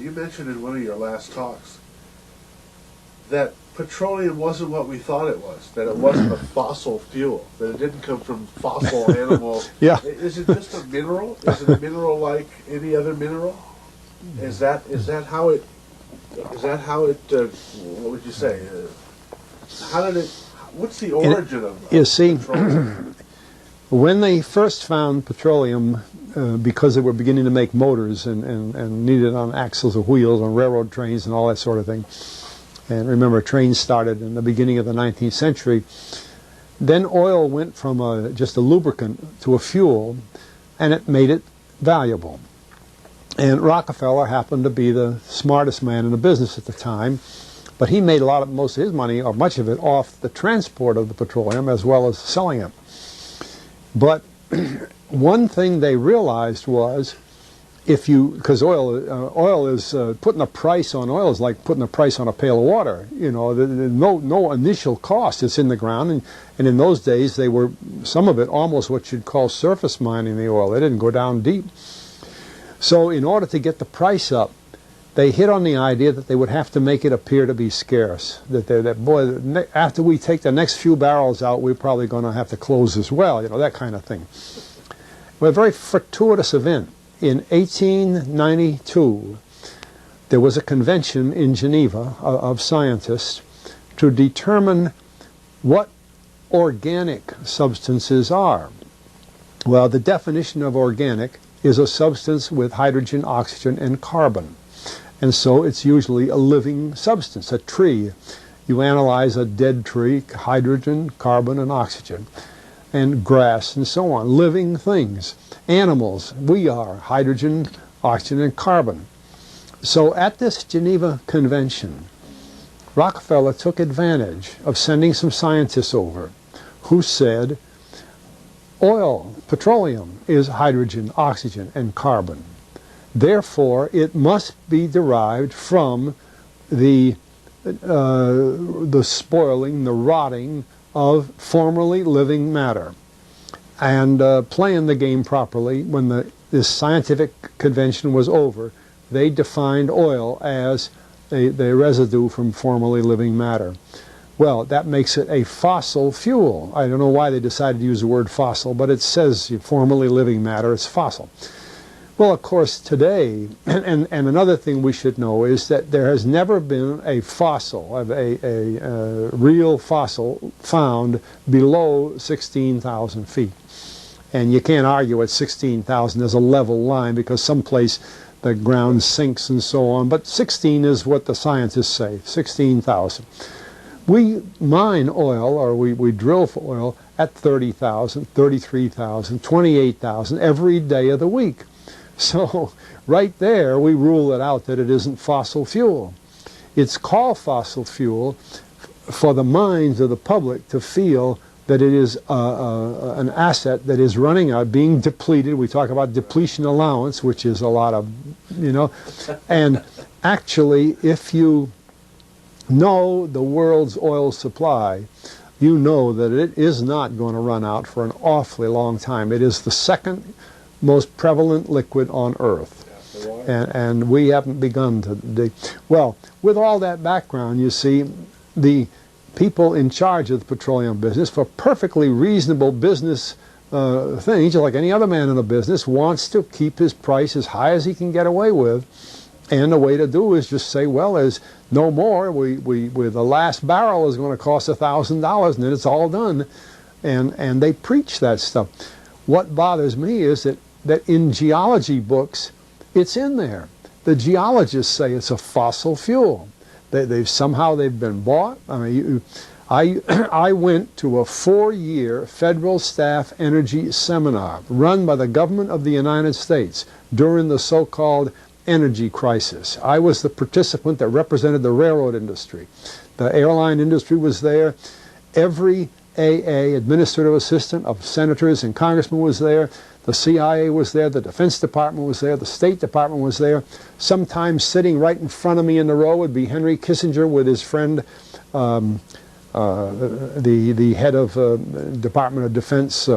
you mentioned in one of your last talks that petroleum wasn't what we thought it was, that it wasn't a fossil fuel, that it didn't come from fossil animals. Yeah. Is it just a mineral? Is it a mineral like any other mineral? Is that how it, what would you say? What's the origin of You see, petroleum? when they first found petroleum, because they were beginning to make motors and needed on axles or wheels on railroad trains and all that sort of thing, and remember, trains started in the beginning of the 19th century, then oil went from just a lubricant to a fuel, and it made it valuable. And Rockefeller happened to be the smartest man in the business at the time, but he made most of his money, or much of it, off the transport of the petroleum as well as selling it. But one thing they realized was, because oil is putting a price on oil is like putting a price on a pail of water. You know, no initial cost. It's in the ground, and in those days they were, some of it, almost what you'd call surface mining the oil. They didn't go down deep. So in order to get the price up, they hit on the idea that they would have to make it appear to be scarce. That boy, after we take the next few barrels out, we're probably going to have to close as well. You know, that kind of thing. Well, a very fortuitous event. In 1892, there was a convention in Geneva of scientists to determine what organic substances are. Well, the definition of organic is a substance with hydrogen, oxygen, and carbon. And so it's usually a living substance, a tree. You analyze a dead tree, hydrogen, carbon, and oxygen, and grass, and so on, living things. Animals, we are hydrogen, oxygen, and carbon. So at this Geneva Convention, Rockefeller took advantage of sending some scientists over who said, oil, petroleum, is hydrogen, oxygen, and carbon. Therefore, it must be derived from the spoiling, the rotting of formerly living matter. And playing the game properly, when this scientific convention was over, they defined oil as the residue from formerly living matter. Well, that makes it a fossil fuel. I don't know why they decided to use the word fossil, but it says formerly living matter, it's fossil. Well, of course, today, and another thing we should know is that there has never been a fossil, a real fossil, found below 16,000 feet. And you can't argue at 16,000 as a level line, because someplace the ground sinks and so on. But 16 is what the scientists say, 16,000. We mine oil, or we drill for oil, at 30,000, 33,000, 28,000 every day of the week. So right there we rule it out that it isn't fossil fuel. It's called fossil fuel for the minds of the public to feel that it is an asset that is running out, being depleted. We talk about depletion allowance, which is a lot of, you know. And actually, if you know the world's oil supply, you know that it is not going to run out for an awfully long time. It is the second most prevalent liquid on Earth. And we haven't begun to dig. Well, with all that background, you see, the people in charge of the petroleum business, for perfectly reasonable business things, just like any other man in a business, wants to keep his price as high as he can get away with. And the way to do is just say, well, there's no more. The last barrel is going to cost $1,000, and then it's all done. And they preach that stuff. What bothers me is that in geology books, it's in there. The geologists say it's a fossil fuel. Somehow they've been bought. I mean, I went to a 4-year federal staff energy seminar run by the government of the United States during the so-called energy crisis. I was the participant that represented the railroad industry. The airline industry was there. Every AA, administrative assistant of senators and congressmen, was there. The CIA was there, the Defense Department was there, the State Department was there. Sometimes sitting right in front of me in the row would be Henry Kissinger with his friend, the head of Department of Defense,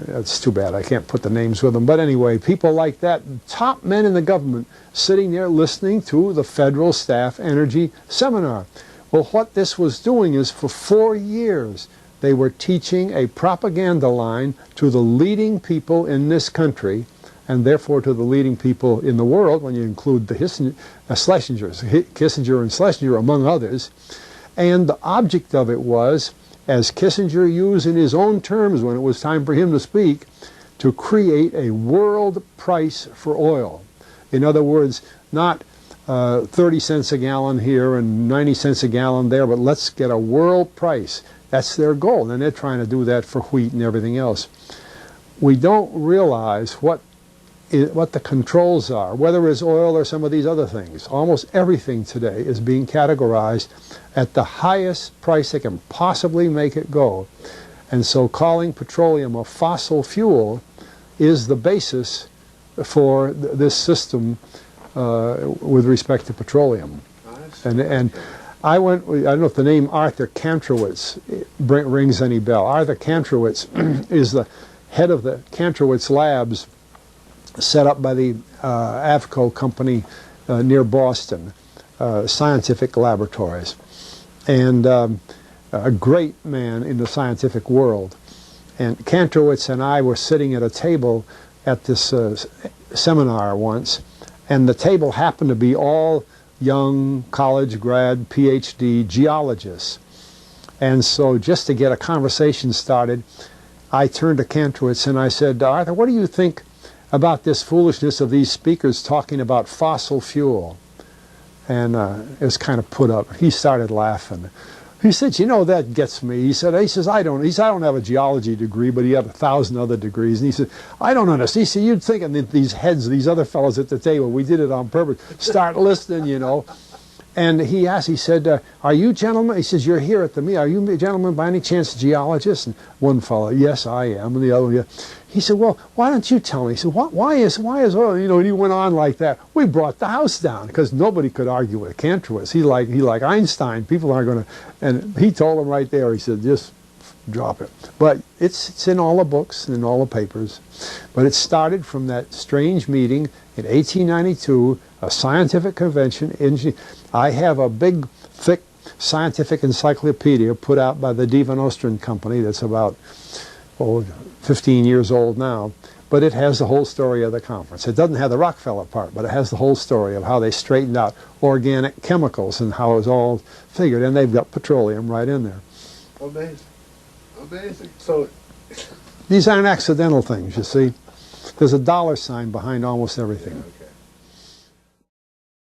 It's too bad I can't put the names with them. But anyway, people like that, top men in the government, sitting there listening to the Federal Staff Energy Seminar. Well, what this was doing is for 4 years, they were teaching a propaganda line to the leading people in this country, and therefore to the leading people in the world, when you include the Kissinger and Schlesinger, among others. And the object of it was, as Kissinger used in his own terms when it was time for him to speak, to create a world price for oil. In other words, not 30 cents a gallon here and 90 cents a gallon there, but let's get a world price. That's their goal, and they're trying to do that for wheat and everything else. We don't realize what the controls are, whether it's oil or some of these other things. Almost everything today is being categorized at the highest price they can possibly make it go. And so calling petroleum a fossil fuel is the basis for this system with respect to petroleum. And I don't know if the name Arthur Kantrowitz rings any bell. Arthur Kantrowitz is the head of the Kantrowitz Labs, set up by the Avco company near Boston, scientific laboratories, and a great man in the scientific world. And Kantrowitz and I were sitting at a table at this seminar once, and the table happened to be all young college grad PhD geologists. And so just to get a conversation started, I turned to Kantrowitz and I said, Arthur, what do you think about this foolishness of these speakers talking about fossil fuel? And it was kind of put up. He started laughing. He said, you know, that gets me. He says, I don't have a geology degree, but he had 1,000 other degrees. And he said, I don't understand. He said, you'd think that these heads, these other fellows at the table, we did it on purpose, start listening, you know. And he asked, he said, are you gentlemen, he says, you're here at the meeting, are you gentlemen by any chance geologists? And one fellow, yes, I am. And the other one, yeah. He said, well, why don't you tell me? He said, why is oil, you know, and he went on like that. We brought the house down because nobody could argue with Kantrowitz. He like Einstein. People aren't going to, and he told them right there, he said, just drop it. But it's in all the books and in all the papers. But it started from that strange meeting in 1892, a scientific convention. I have a big, thick scientific encyclopedia put out by the Divan Ostrin Company that's about 15 years old now, but it has the whole story of the conference. It doesn't have the Rockefeller part, but it has the whole story of how they straightened out organic chemicals and how it was all figured, and they've got petroleum right in there. Amazing. Amazing. So these aren't accidental things, you see. There's a dollar sign behind almost everything. Okay.